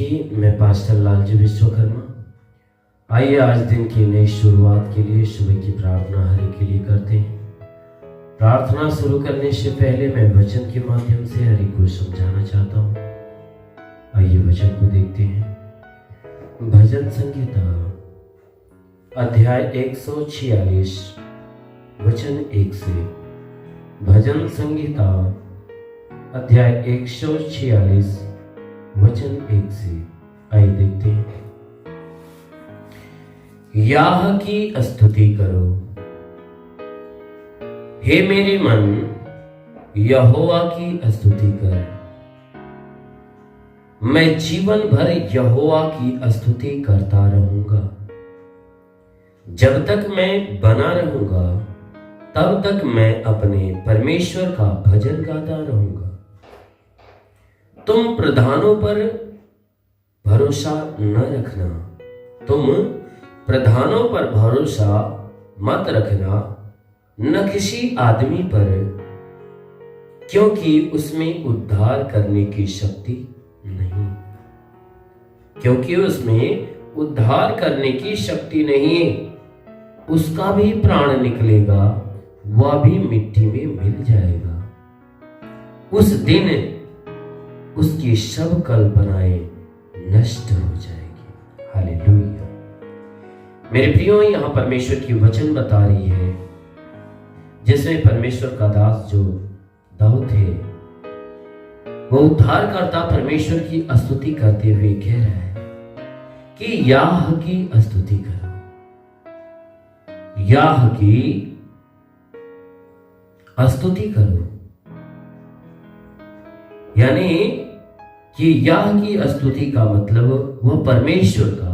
देखिए, मैं पास्टर लालजी विश्वकर्मा। आइए आज दिन की नई शुरुआत के लिए सुबह की प्रार्थना हरि के लिए करते हैं। प्रार्थना शुरू करने से पहले मैं वचन के माध्यम से हरि को समझाना चाहता हूँ। आइए वचन को देखते हैं। भजन संहिता अध्याय 146 वचन 1 से। भजन संहिता अध्याय 146 वचन 1 से। आइए देखते हैं। याह की स्तुति करो, हे मेरे मन, यहोवा की स्तुति कर। मैं जीवन भर यहोवा की स्तुति करता रहूंगा। जब तक मैं बना रहूंगा तब तक मैं अपने परमेश्वर का भजन गाता रहूंगा। तुम प्रधानों पर भरोसा न रखना, तुम प्रधानों पर भरोसा मत रखना, न किसी आदमी पर, क्योंकि उसमें उद्धार करने की शक्ति नहीं। क्योंकि उसमें उद्धार करने की शक्ति नहीं है। उसका भी प्राण निकलेगा, वह भी मिट्टी में मिल जाएगा। उस दिन उसकी सब कल्पनाएं नष्ट हो जाएगी। हालेलुया। मेरे प्रियो, यहां परमेश्वर की वचन बता रही है, जिसमें परमेश्वर का दास जो दाऊद है, वो उद्धारकर्ता परमेश्वर की स्तुति करते हुए कह रहा है कि याह की स्तुति करो, याह की स्तुति करो। यानी कि याह की स्तुति का मतलब वह परमेश्वर का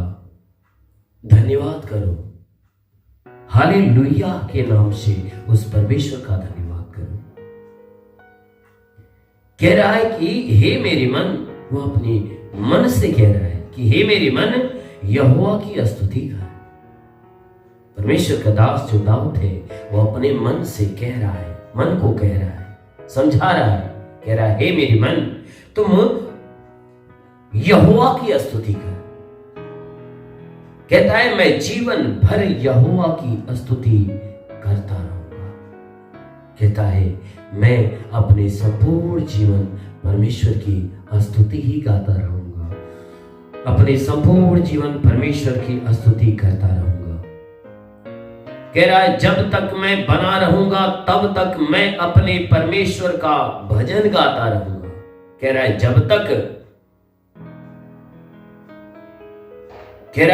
धन्यवाद करो। हालेलुया के नाम से उस परमेश्वर का धन्यवाद करो। कह रहा है कि हे मेरे मन, वो अपने मन से कह रहा है कि हे मेरे मन, यहोवा की स्तुति कर। परमेश्वर का दास जो दाऊद है, वो अपने मन से कह रहा है, मन को कह रहा है, समझा रहा है। कह रहा है, हे मेरे मन, तुम यहोवा की स्तुति कर। कहता है, मैं जीवन भर यहोवा की स्तुति करता रहूंगा। कहता है, मैं अपने संपूर्ण जीवन परमेश्वर की स्तुति ही गाता रहूंगा। अपने संपूर्ण जीवन परमेश्वर की स्तुति करता रहूंगा। कह रहा है, जब तक मैं बना रहूंगा तब तक मैं अपने परमेश्वर का भजन गाता रहूंगा। कह रहा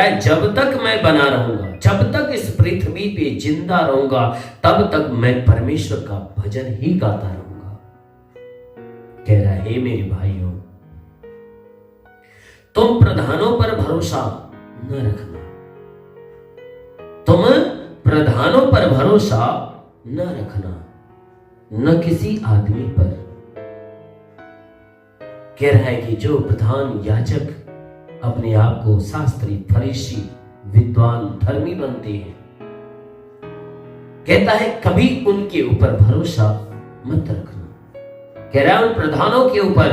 है, जब तक मैं बना रहूंगा, जब तक इस पृथ्वी पे जिंदा रहूंगा, तब तक मैं परमेश्वर का भजन ही गाता रहूंगा। कह रहा है, हे मेरे भाइयों, तुम प्रधानों पर भरोसा न रखना, तुम प्रधानों पर भरोसा न रखना, न किसी आदमी पर। कह रहा है कि जो प्रधान याजक अपने आप को शास्त्री, फरीसी, विद्वान, धर्मी बनते हैं, कहता है कभी उनके ऊपर भरोसा मत रखना। कह रहा है, उन प्रधानों के ऊपर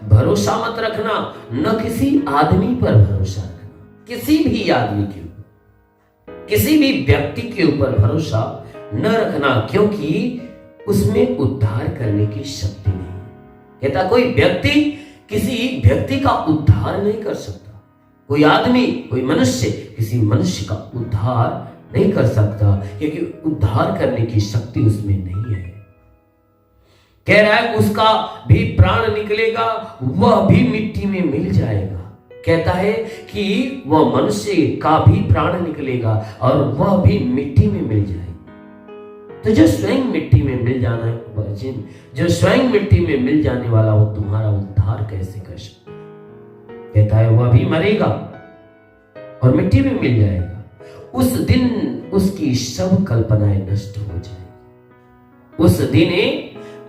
भरोसा मत रखना, न किसी आदमी पर भरोसा रखना। किसी भी आदमी के ऊपर, किसी भी व्यक्ति के ऊपर भरोसा न रखना, क्योंकि उसमें उद्धार करने की शक्ति नहीं। कहता कोई व्यक्ति किसी व्यक्ति का उद्धार नहीं कर सकता। कोई आदमी, कोई मनुष्य किसी मनुष्य का उद्धार नहीं कर सकता, क्योंकि उद्धार करने की शक्ति उसमें नहीं है। कह रहा है, उसका भी प्राण निकलेगा, वह भी मिट्टी में मिल जाएगा। कहता है कि वह मनुष्य का भी प्राण निकलेगा और वह भी मिट्टी में मिल जाएगा। तो जो स्वयं मिट्टी में मिल जाना, जो स्वयं मिट्टी में मिल जाने वाला, वो तुम्हारा उद्धार कैसे कर सकता? कहता है, वह भी मरेगा और मिट्टी में मिल जाएगा। उस दिन उसकी सब कल्पनाएं नष्ट हो जाएगी। उस दिन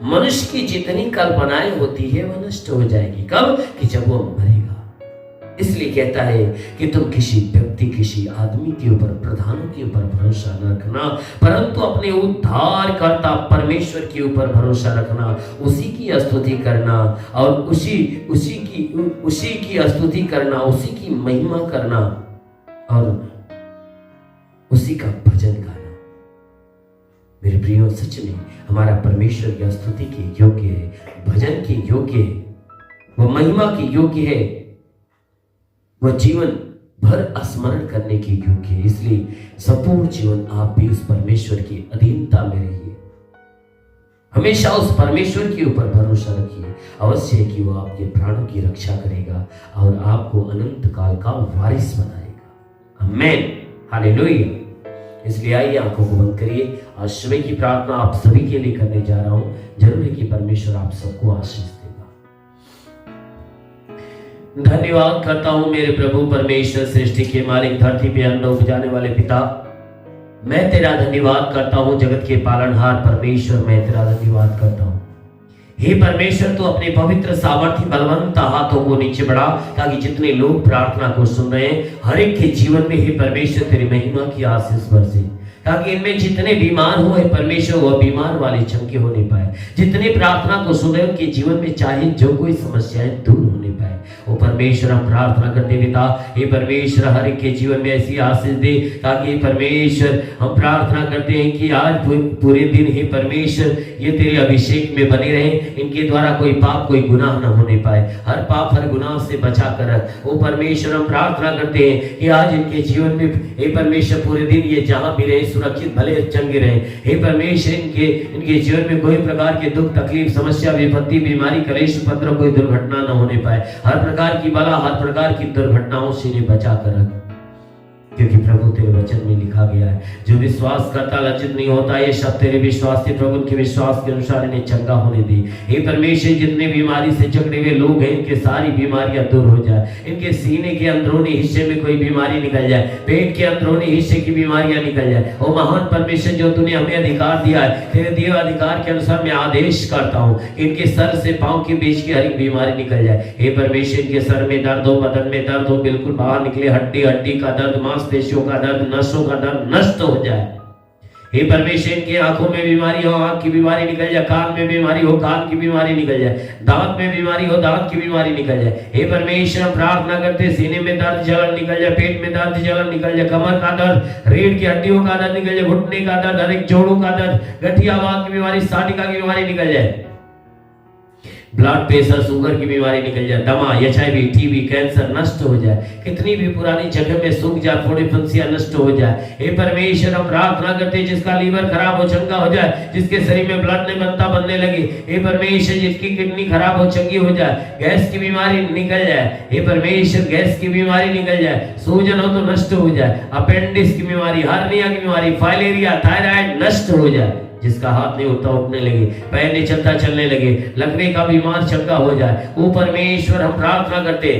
मनुष्य की जितनी कल्पनाएं होती है वह नष्ट हो जाएगी। कब? कि जब वो मरेगा। इसलिए कहता है कि तुम किसी व्यक्ति, किसी आदमी के ऊपर, प्रधानों के ऊपर भरोसा न रखना, परंतु अपने उद्धारकर्ता परमेश्वर के ऊपर भरोसा रखना, उसी की स्तुति करना और उसी की उसी की स्तुति करना, उसी की महिमा करना और उसी का भजन गाना। मेरे प्रियो, सच में हमारा परमेश्वर की स्तुति के योग्य है, भजन के योग्य है, वो महिमा के योग्य है, वह जीवन भर स्मरण करने के योग्य है। इसलिए संपूर्ण जीवन आप भी उस परमेश्वर की अधीनता में रहिए, हमेशा उस परमेश्वर के ऊपर भरोसा रखिए। अवश्य है कि वो आपके प्राणों की रक्षा करेगा और आपको अनंत काल का वारिस बनाएगा। आमीन, हालेलुया। इसलिए आइए आंखों को बंद करिए। आज सुबह की प्रार्थना आप सभी के लिए करने जा रहा हूं। जरूर है कि परमेश्वर आप सबको आशीष देगा। धन्यवाद करता हूं मेरे प्रभु परमेश्वर, सृष्टि के मालिक, धरती पे अन्न उपजाने वाले पिता, मैं तेरा धन्यवाद करता हूं। जगत के पालनहार परमेश्वर, मैं तेरा धन्यवाद करता हूं। हे परमेश्वर, तू अपने पवित्र सामर्थ्य बलवंत हाथों को नीचे बढ़ा, ताकि जितने लोग प्रार्थना को सुन रहे हैं हर एक के जीवन में हे परमेश्वर तेरी महिमा की आशीष बरसे, ताकि इनमें जितने बीमार हो हे परमेश्वर वह बीमार वाले चंगे होने पाए। जितने प्रार्थना को सुन रहे उनके जीवन में चाहे जो कोई समस्याएं दूर होने पाए। ओ परमेश्वर, हम प्रार्थना करते पिता, हे परमेश्वर हर एक के जीवन में ऐसी आशीष दे, ताकि परमेश्वर हम प्रार्थना करते हैं कि आज पूरे दिन हे परमेश्वर ये तेरे अभिषेक में बने रहे, इनके द्वारा कोई पाप कोई गुनाह न होने पाए। हर पाप हर गुनाह से बचा कर रख। ओ परमेश्वर, हम प्रार्थना करते हैं कि आज इनके जीवन में हे परमेश्वर पूरे दिन ये जहां भी रहे सुरक्षित भले चंगे रहे। हे परमेश्वर, इनके जीवन में कोई प्रकार के दुख तकलीफ समस्या विपत्ति बीमारी कलेश उपद्रव कोई दुर्घटना न होने पाए। हर प्रकार की बला हर प्रकार की दुर्घटनाओं से इन्हें बचा कर रख, क्योंकि प्रभु तेरे वचन में लिखा गया है, जो विश्वास करता लज्जित नहीं होता। ये सब तेरे विश्वास से प्रभु के विश्वास के अनुसार इन्हें चंगा होने दी। हे परमेश्वर, जितने बीमारी से जकड़े हुए लोग हैं इनके सारी बीमारियां दूर हो जाए। इनके सीने के अंदरूनी हिस्से में कोई बीमारी निकल जाए, पेट के अंदरूनी हिस्से की बीमारियां निकल जाए। ओ महान परमेश्वर, जो तूने हमें अधिकार दिया है, तेरे दिए अधिकार के अनुसार मैं आदेश करता हूँ कि इनके सर से पांव के बीच की हर एक बीमारी निकल जाए। हे परमेश्वर, इनके सर में दर्द हो, बदन में दर्द हो, बिल्कुल बाहर निकले, हड्डी का दर्द, मांसपेशियों का दर्द, नसों का दर्द नष्ट हो जाए। हे परमेश्वर, इनकी आंखों में बीमारी हो, आंख की बीमारी निकल जाए। कान में बीमारी हो, कान की बीमारी निकल जाए। दांत में बीमारी हो, दांत की बीमारी निकल जाए। हे परमेश्वर, हम प्रार्थना करते सीने में दर्द जलन निकल जाए, पेट में दर्द जलन निकल जाए, कमर का दर्द, रीढ़ की हड्डियों का दर्द निकल जाए, घुटने का दर्द, हर एक जोड़ों का दर्द, गठियावात की बीमारी, साटिका की बीमारी निकल जाए। ब्लड प्रेशर शुगर की बीमारी निकल जाए, दमा एचआईवी टीबी कैंसर नष्ट हो जाए। कितनी भी पुरानी जगह में सूख जाए, फोड़े फंसियां नष्ट हो जाए। हे परमेश्वर, हम प्रार्थना करते हैं जिसका लीवर खराब हो चंगा हो जाए, जिसके शरीर में ब्लड नहीं बनता बनने लगे। हे परमेश्वर, जिसकी किडनी खराब हो चंगी हो जाए, गैस की बीमारी निकल जाए। हे परमेश्वर, गैस की बीमारी निकल जाए, सूजन हो तो नष्ट हो जाए। अपेंडिक्स की बीमारी, हार्निया की बीमारी, फाइलेरिया थायराइड नष्ट हो जाए। जिसका हाथ नहीं उठता उठने लगे, पैर नहीं चलता चलने लगे, लकवे का बीमार चंगा हो जाए। ओ परमेश्वर, हम प्रार्थना करते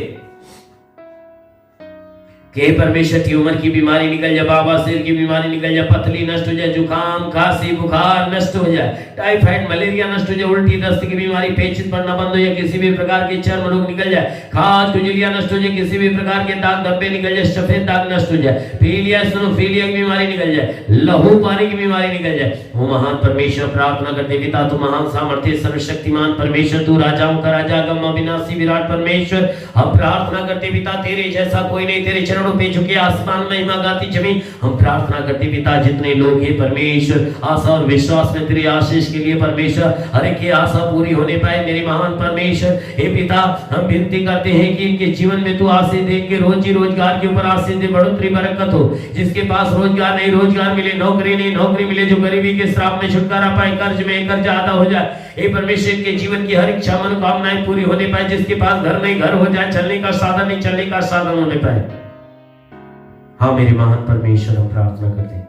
कि परमेश्वर ट्यूमर की बीमारी निकल जाए, बवासीर की बीमारी निकल जाए, पथरी नष्ट हो जाए, जुकाम खांसी बुखार नष्ट हो जाए, टाइफाइड मलेरिया नष्ट हो जाए, उल्टी दस्त की बीमारी, पेचिश पड़ना बंद हो जाए, किसी भी प्रकार के चर्म रोग निकल जाए, खाज खुजलियां नष्ट हो जाए, किसी भी प्रकार के दाग धब्बे निकल जाए, सफेद दाग नष्ट हो जाए, पीलिया स्नोफिलिया की बीमारी निकल जाए, लहू पानी की बीमारी निकल जाए। वो महान परमेश्वर, प्रार्थना करते पिता, तू महान सामर्थ्य सर्वशक्तिमान परमेश्वर, तू राजाओं का राजा, गम अविनाशी विराट परमेश्वर, हम प्रार्थना करते पिता, तेरे जैसा कोई नहीं, तेरे चरणों पे झुके आसमान महिमा गाती जमीन। हम प्रार्थना करते पिता, जितने लोग हैं परमेश्वर आशा और विश्वास में तेरी आशीष के लिए परमेश्वर हर एक की आशा पूरी होने पाए। मेरे महान परमेश्वर हे पिता, हम विनती करते हैं कि इनके जीवन में तू आशीष दे, इनके रोजी रोजगार के ऊपर आशीष दे, बढ़ोतरी बरकत हो। जिसके पास रोजगार नहीं रोजगार मिले, नौकरी नहीं नौकरी मिले, जो गरीबी के श्राप में छुटकारा पाए, कर्ज में कर्ज ज्यादा हो जाए। हे परमेश्वर, के जीवन की हर इच्छा मनोकामनाएं पूरी होने पाए। जिसके पास घर नहीं घर हो जाए, चलने का साधन नहीं चलने का साधन होने पाए। हाँ मेरे महान परमेश्वर, हम प्रार्थना करते हैं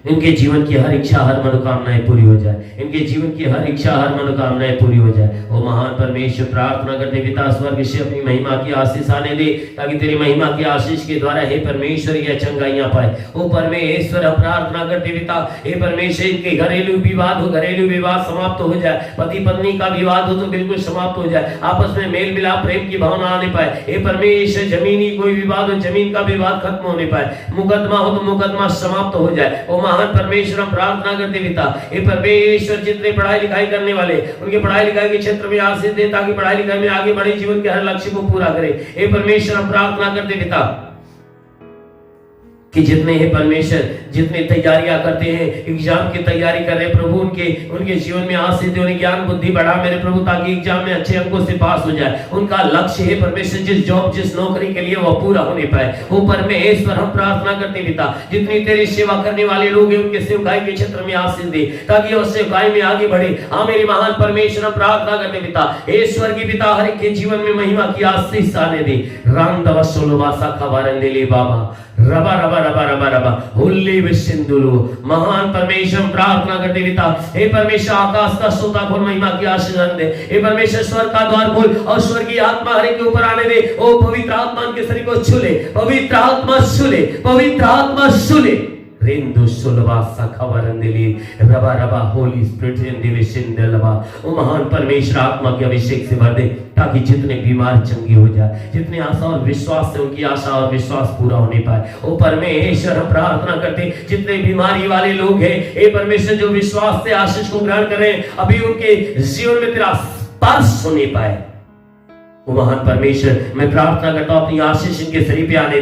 इनके जीवन की हर इच्छा हर मनोकामनाएं पूरी हो जाए, इनके जीवन की हर इच्छा हर मनोकामनाएं पूरी हो जाए। ओ महान परमेश्वर, प्रार्थना करते पिता, स्वर्ग से अपनी महिमा की आशीष आने दे, ताकि तेरी महिमा की आशीष के द्वारा हे परमेश्वर यह चंगाइयां पाए। ओ परमेश्वर, हम प्रार्थना करते पिता, हे परमेश्वर, इनके घरेलू विवाद हो, घरेलू विवाद समाप्त हो जाए, पति पत्नी का विवाद हो तो बिल्कुल समाप्त हो जाए, आपस में मेल मिलाप प्रेम की भावना आने पाए। हे परमेश्वर, जमीनी कोई विवाद हो, जमीन का विवाद खत्म होने पाए, मुकदमा हो तो मुकदमा समाप्त हो जाए। ओ महान परमेश्वर हम प्रार्थना करते पिता, हे परमेश्वर जितने पढ़ाई लिखाई करने वाले उनके पढ़ाई लिखाई के क्षेत्र में आशीष दे, ताकि पढ़ाई लिखाई में आगे बढ़े, जीवन के हर लक्ष्य को पूरा करे। हे परमेश्वर हम प्रार्थना करते पिता कि जितने हैं परमेश्वर, जितने तैयारियां करते हैं, एग्जाम की तैयारी कर रहे प्रभु, उनके जीवन में आशीष दे, उन्हें ज्ञान बुद्धि बढ़ा मेरे प्रभु, ताकि एग्जाम में अच्छे अंकों से पास हो जाए। उनका लक्ष्य है परमेश्वर जिस जॉब जिस नौकरी के लिए वो पूरा होने पाए। वो परमेश्वर हम प्रार्थना करते पिता, जितनी तेरी सेवा करने वाले लोग हैं उनके सेवकाई के क्षेत्र में आशीष दे, ताकि वो सेवकाई में आगे बढ़े। हाँ मेरे महान परमेश्वर हम प्रार्थना करते पिता, हे स्वर्गीय पिता हर एक के जीवन में महिमा की आशीष आने दे। राम दवसोलवासा खबरंदेले बाबा रबा रबा रबा रबा रबा होली विसिंदुलु। महान परमेश्वर प्रार्थना करते पिता, हे परमेश्वर आकाश का सोता खोल, महिमा की आशीष दे। हे परमेश्वर स्वर्ग का द्वार खोल और स्वर्गीय आत्मा हर एक के ऊपर आने दे। ओ पवित्र आत्मा उनके शरीर को छूले, पवित्र आत्मा छूले, पवित्र आत्मा छूले। रेंदु सुलवासा खबरंदेली रबा रबा होली स्पिरिट इन दिविशन देलवा। ओ महान परमेश्वर आत्मा के अभिषेक से भर दे, ताकि जितने बीमार चंगे हो जाए, जितने आशा और विश्वास से उनकी आशा और विश्वास पूरा होने पाए। ओ परमेश्वर हम प्रार्थना करते जितने बीमारी वाले लोग हैं, हे परमेश्वर जो विश्वास से आशीष को ग्रहण करें, अभी उनके जीवन में तेरा स्पर्श होने पाए। ओ महान परमेश्वर मैं प्रार्थना करता हूं अपनी आशीष इनके शरीर पे आने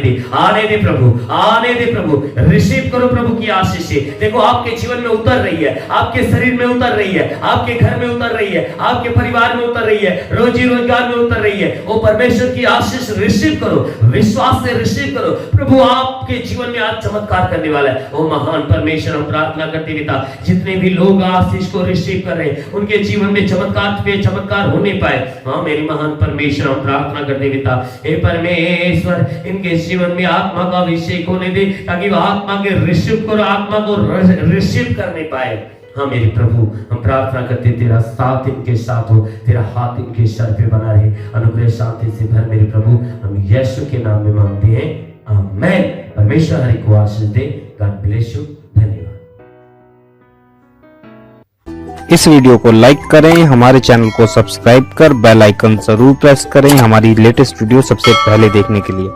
दे प्रभु, आने दे प्रभु। रिसीव करो प्रभु की आशीष। देखो आपके जीवन में उतर रही है, आपके शरीर में उतर रही है, आपके घर में उतर रही है, आपके परिवार में उतर रही है, रोजी रोजगार में उतर रही है। ओ परमेश्वर की आशीष रिसीव करो, विश्वास से रिसीव करो। प्रभु आपके जीवन में आज चमत्कार करने वाला है। ओ महान परमेश्वर हम प्रार्थना करते पिता, जितने भी लोग आशीष को रिसीव कर रहे हैं उनके जीवन में चमत्कार पे चमत्कार होने पाए। हाँ मेरी महान परमेश्वर हम प्रार्थना करते पिता, हे परमेश्वर इनके जीवन में आत्मा का अभिषेक होने दे, ताकि वह आत्मा के रिसीव करो, आत्मा को रिसीव करने पाए। हाँ मेरे प्रभु हम प्रार्थना करते तेरा साथ इनके साथ हो, तेरा हाथ इनके सर पे बना रहे, अनुग्रह शांति से भर मेरे प्रभु। हम यीशु के नाम में मांगते हैं, आमीन। परमेश्वर हरि को आशीष दे। God bless you. धन्यवाद। इस वीडियो को लाइक करें, हमारे चैनल को सब्सक्राइब कर बेल आइकन जरूर प्रेस करें हमारी लेटेस्ट वीडियो सबसे पहले देखने के लिए।